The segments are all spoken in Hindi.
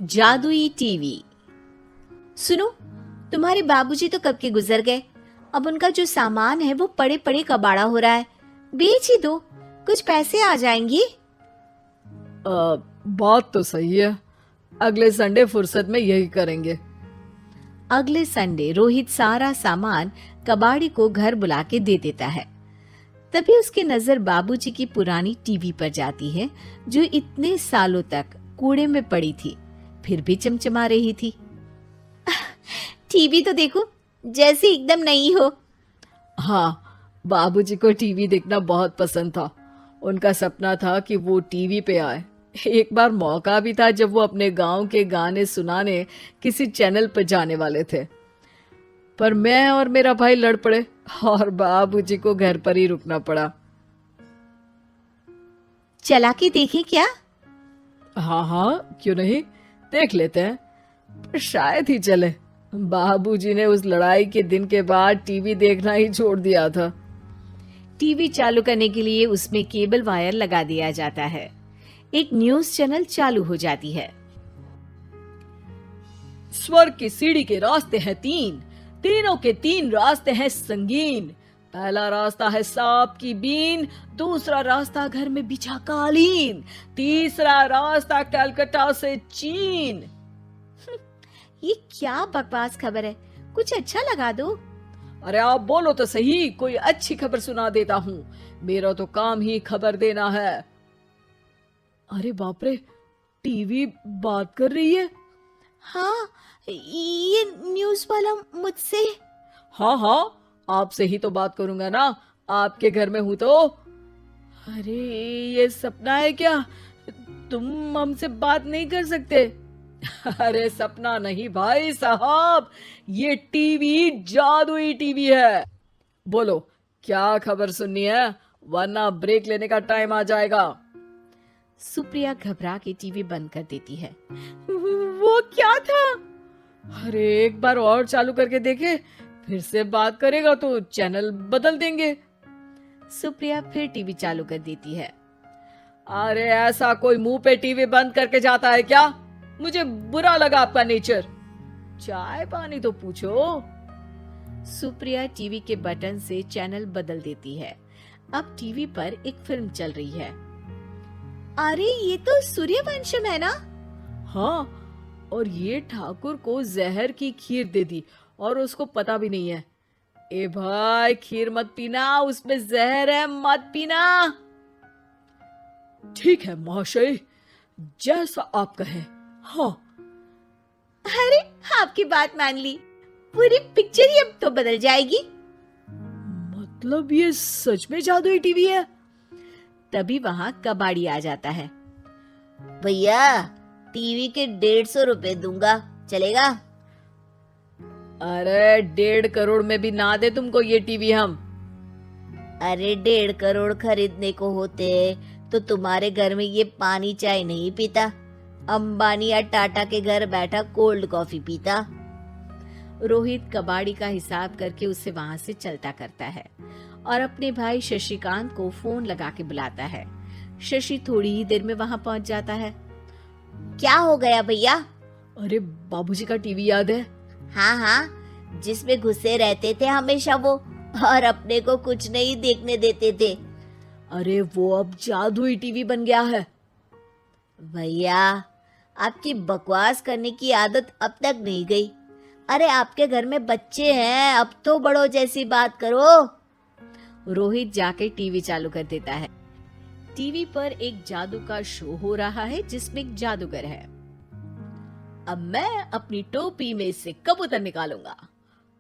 जादुई टीवी। सुनो, तुम्हारे बाबूजी तो कब के गुजर गए। अब उनका जो सामान है वो पड़े पड़े कबाड़ा हो रहा है। बेच ही दो, कुछ पैसे आ जाएंगी। बात तो सही है। अगले संडे फुर्सत में यही करेंगे। अगले संडे रोहित सारा सामान कबाड़ी को घर बुला के दे देता है। तभी उसकी नजर बाबूजी की पुरानी टीवी पर जाती है, जो इतने सालों तक कूड़े में पड़ी थी, फिर भी चमचमा रही थी। टीवी तो देखो, जैसे एकदम नई हो। हाँ, बाबूजी को टीवी देखना बहुत पसंद था। उनका सपना था कि वो टीवी पे आए। एक बार मौका भी था जब वो अपने गांव के गाने सुनाने किसी चैनल पर जाने वाले थे, पर मैं और मेरा भाई लड़ पड़े और बाबूजी को घर पर ही रुकना पड़ा। चला के देखें क्या? हाँ हाँ, क्यों नहीं, देख लेते हैं। पर शायद ही चले। बाबूजी ने उस लड़ाई के दिन के बाद टीवी देखना ही छोड़ दिया था। टीवी चालू करने के लिए उसमें केबल वायर लगा दिया जाता है। एक न्यूज चैनल चालू हो जाती है। स्वर्ग की सीढ़ी के रास्ते हैं तीन, तीनों के तीन रास्ते हैं संगीन। पहला रास्ता है सांप की बीन, दूसरा रास्ता घर में बिछा कालीन, तीसरा रास्ता कलकत्ता से चीन। ये क्या बकवास खबर है, कुछ अच्छा लगा दो। अरे आप बोलो तो सही, कोई अच्छी खबर सुना देता हूँ। मेरा तो काम ही खबर देना है। अरे बाप रे, टीवी बात कर रही है। हाँ, ये न्यूज वाला मुझसे। हाँ हाँ, आपसे ही तो बात करूंगा ना, आपके घर में हूं तो। अरे ये सपना है क्या? तुम हमसे बात नहीं कर सकते? अरे सपना नहीं भाई साहब, ये टीवी जादुई टीवी है। बोलो क्या खबर सुननी है, वरना ब्रेक लेने का टाइम आ जाएगा। सुप्रिया घबरा के टीवी बंद कर देती है। वो क्या था? अरे एक बार और चालू करके देखे, फिर से बात करेगा तो चैनल बदल देंगे। सुप्रिया फिर टीवी चालू कर देती है। अरे ऐसा कोई मुंह पे टीवी बंद करके जाता है क्या? मुझे बुरा लगा आपका नेचर। चाय पानी तो पूछो। सुप्रिया टीवी के बटन से चैनल बदल देती है। अब टीवी पर एक फिल्म चल रही है। अरे ये तो सूर्यवंशम है ना? हाँ, और ये ठाकुर को जहर की खीर दे दी और उसको पता भी नहीं है। ए भाई, खीर मत पीना, उसमें जहर है, मत पीना। ठीक है महाशय, जैसा आप कहें। हाँ। अरे आपकी बात मान ली, पूरी पिक्चर ही अब तो बदल जाएगी। मतलब ये सच में जादुई टीवी है? तभी वहां कबाड़ी आ जाता है। भैया, टीवी के 150 रुपए दूंगा, चलेगा? अरे 1.5 करोड़ में भी ना दे तुमको ये टीवी हम। अरे 1.5 करोड़ खरीदने को होते तो तुम्हारे घर में ये पानी चाय नहीं पीता, अंबानी या टाटा के घर बैठा कोल्ड कॉफी पीता। रोहित कबाड़ी का हिसाब करके उसे वहां से चलता करता है और अपने भाई शशिकांत को फोन लगा के बुलाता है। शशि थोड़ी ही देर में वहां पहुंच जाता है। क्या हो गया भैया? अरे बाबूजी का टीवी याद है? हाँ हाँ, जिसमें घुसे रहते थे हमेशा वो, और अपने को कुछ नहीं देखने देते थे। अरे वो अब जादुई टीवी बन गया है। भैया, आपकी बकवास करने की आदत अब तक नहीं गई। अरे आपके घर में बच्चे हैं, अब तो बड़ों जैसी बात करो। रोहित जाके टीवी चालू कर देता है। टीवी पर एक जादू का शो हो रहा है जिसमें एक जादूगर है। अब मैं अपनी टोपी में से कबूतर निकालूंगा।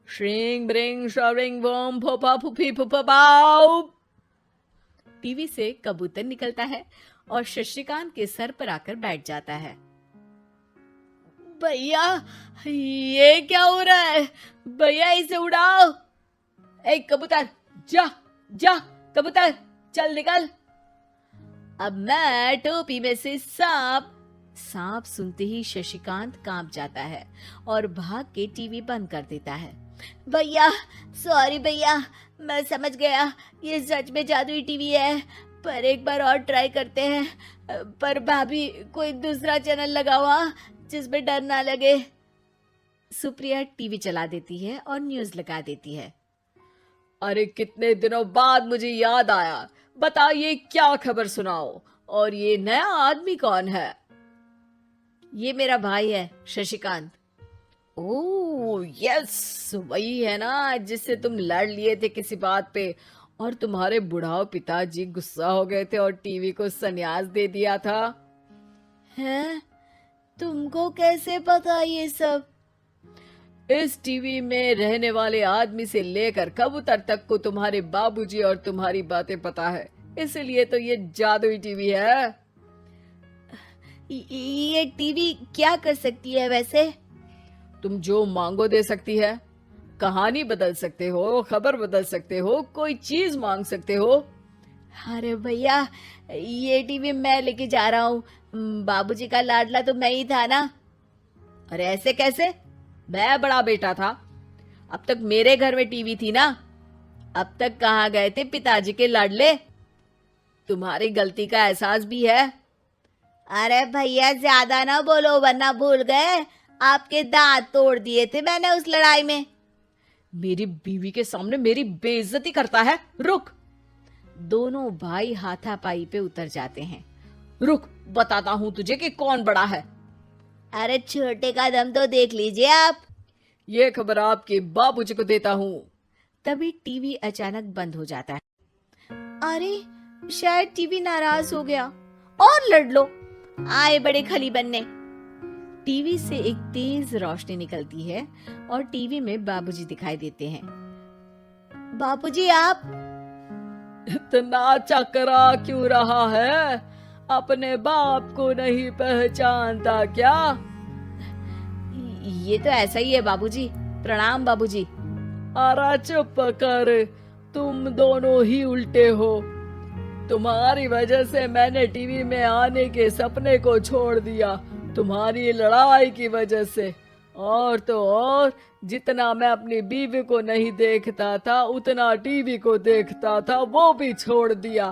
श्रिंग ब्रिंग शरिंग बम फपा फुफी फुफा बाउ। टीवी से कबूतर निकलता है और शशिकांत के सर पर आकर बैठ जाता है। भैया, ये क्या हो रहा है? भैया इसे उड़ाओ। ए कबूतर, जा जा, कबूतर चल निकल। अब मैं टोपी में से सांप सुनते ही शशिकांत कांप जाता है और भाग के टीवी बंद कर देता है। भैया सॉरी भैया, मैं समझ गया ये सच में जादुई टीवी है। पर एक बार और ट्राई करते हैं। पर भाभी कोई दूसरा चैनल लगाओ हाँ, जिसमें डर ना लगे। सुप्रिया टीवी चला देती है और न्यूज लगा देती है। अरे कितने दिनों बाद मुझे याद आया, बताइए क्या खबर सुनाओ। और ये नया आदमी कौन है? ये मेरा भाई है शशिकांत। ओह यस, वही है ना जिससे तुम लड़ लिए थे किसी बात पे, और तुम्हारे बुढ़ाओ पिताजी गुस्सा हो गए थे और टीवी को संन्यास दे दिया था। हैं? तुमको कैसे पता ये सब? इस टीवी में रहने वाले आदमी से लेकर कबूतर तक को तुम्हारे बाबूजी और तुम्हारी बातें पता है, इसलिए तो ये जादुई टीवी है। ये टीवी क्या कर सकती है वैसे? तुम जो मांगो दे सकती है। कहानी बदल सकते हो, खबर बदल सकते हो, कोई चीज मांग सकते हो। अरे भैया, ये टीवी मैं लेके जा रहा हूँ। बाबूजी का लाडला तो मैं ही था ना। अरे ऐसे कैसे? मैं बड़ा बेटा था, अब तक मेरे घर में टीवी थी ना। अब तक कहाँ गए थे पिताजी के लाडले? तुम्हारी गलती का एहसास भी है। अरे भैया ज्यादा ना बोलो वरना भूल गए, आपके दांत तोड़ दिए थे मैंने उस लड़ाई में। मेरी बीवी के सामने मेरी बेइज्जती करता है। रुक। दोनों भाई हाथापाई पे उतर जाते हैं। रुक, बताता हूँ तुझे कि कौन बड़ा है। अरे छोटे का दम तो देख लीजिए आप। ये खबर आपके बाबूजी को देता हूँ। तभी टीवी अचानक बंद हो जाता है। अरे शायद टीवी नाराज हो गया। और लड़ लो, आए बड़े खली बनने। टीवी से एक तेज रोशनी निकलती है और टीवी में बाबूजी दिखाई देते हैं। बाबूजी आप? इतना चकरा क्यों रहा है? अपने बाप को नहीं पहचानता क्या? ये तो ऐसा ही है बाबूजी। प्रणाम बाबूजी। अरे चुप कर, तुम दोनों ही उल्टे हो। तुम्हारी वजह से मैंने टीवी में आने के सपने को छोड़ दिया, तुम्हारी लड़ाई की वजह से। और तो और, जितना मैं अपनी बीवी को नहीं देखता था उतना टीवी को देखता था, वो भी छोड़ दिया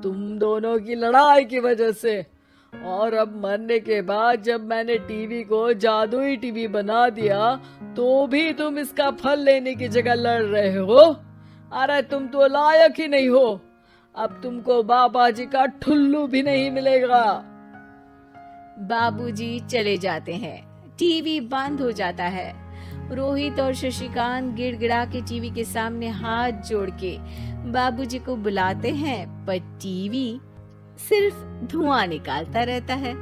तुम दोनों की लड़ाई की वजह से। और अब मरने के बाद जब मैंने टीवी को जादुई टीवी बना दिया तो भी तुम इसका फल लेने की जगह लड़ रहे हो। अरे तुम तो लायक ही नहीं हो। अब तुमको बाबा जी का ठुल्लू भी नहीं मिलेगा। बाबूजी चले जाते हैं। टीवी बंद हो जाता है। रोहित और शशिकांत गिड़गिड़ा के टीवी के सामने हाथ जोड़ के बाबूजी को बुलाते हैं, पर टीवी सिर्फ धुआं निकालता रहता है।